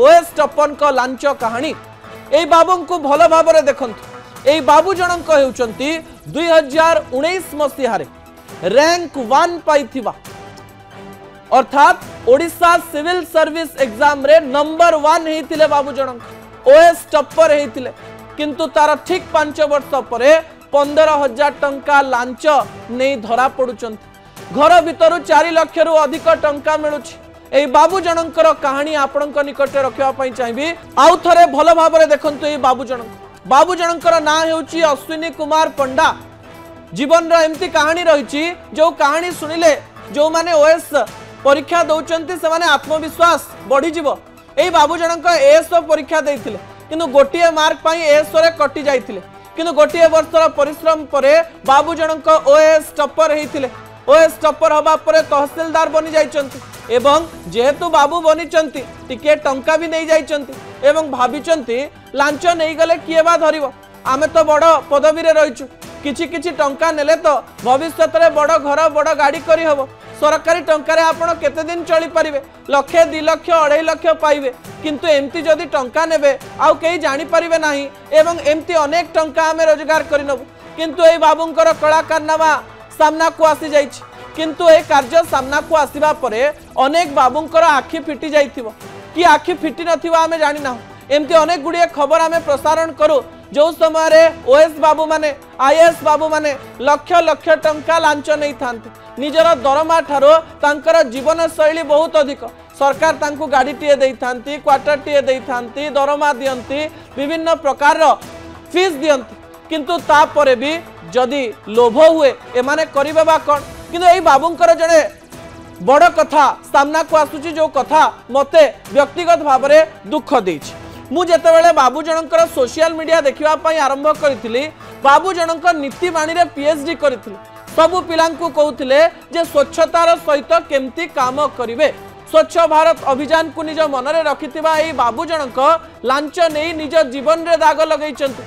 OS टप्पन को launch कहानी ए बाबू को भल भाव देखंतु ए बाबू जनक हेउचंती 2019 मसीह रैंक 1 पाइथिबा अर्थात ओडिशा सिविल सर्विस एग्जाम रे नंबर 1 हेतिले बाबू जनक ओएस टप्पर हेतिले किंतु तार ठीक 5 वर्ष पर 15,000 टंका लांच नहीं धरा पड़ुचंती घर भितर 4 लाख रु अधिक टंका मिलुछि ए बाबू जनकर कहानी आपणक निकट रखिया पई चाहिबी आउ थरे भल भाबरे देखंतु ए बाबू जनकर ना हेउछि अश्विनी कुमार पंडा जीवन रो एम्ति कहानी रहिछि जो कहानी सुनिले जो माने ओएस परीक्षा दौचंती से माने आत्मविश्वास बढ़ी जिवो ए बाबू जनक एएसओ परीक्षा देथिले किंतु गोटिए मार्क पई एएसओ रे कटि जाइथिले किंतु गोटिए वर्षर परिश्रम परे बाबू जनक ओएस टप्पर हेथिले ओएस टप्पर हबा परे तहसीलदार बनि जाइचंती एवं जेहेतु बाबू बनिचंती टिके टंका भी नहीं जाइचंती एवं भाबिचंती लांच नहीं गले किए बा धरिबो आमे तो बड़ पदवी रे रहिचु किछि किछि टंका नेले तो भविष्यत रे बड़ घर बड़ गाड़ी करी हबो सरकारी टंका रे आपण केते दिन चली परिबे लक्षे 2 लाख 2.5 लाख पाइबे किंतु एमती जदि टंका नेबे आउ केही जानि परिबे नाही एवं एमती अनेक टंका आमे रोजगार करि नबु किंतु ए बाबूंकर कलाकारनामा सामना को आसी जाइछि किंतु ए कार्य सामना को आसीबा परे अनेक बाबूंकर आखि फिटी जाइथिबो कि आखि फिटी नथिबो आमे जानि ना एमती अनेक गुडिए खबर आमे प्रसारण करू जो समय रे ओएस बाबू माने आईएएस बाबू माने लक्ष लक्ष टंका लांच नहीं थांते निजर दरमा ठारो तांकर जीवन शैली बहुत अधिक सरकार तांकु गाड़ी टीए देई थांती क्वार्टर टीए देई थांती दरमा दियंती विभिन्न प्रकार रो फीस दियंती किंतु ता परे भी जदि लोभ हुए एमाने करिबा बा कोन किंतु एई बाबूंकर जने बड़ कथा सामना को आसुची जो कथा मते व्यक्तिगत भाव रे दुख देछि मु जेतेबेले बाबू जनकर सोशल मीडिया देखिबा पई आरंभ करिथिली बाबू जनकर नीति बाणी रे पीएचडी करिथिली सबु पिलांकु कहउथिले जे स्वच्छतार सहित केमती काम करिवे स्वच्छ भारत अभियान को निज मन रे रखिथिबा एई बाबू जनक लांच नै निज जीवन रे दाग लगैचंती।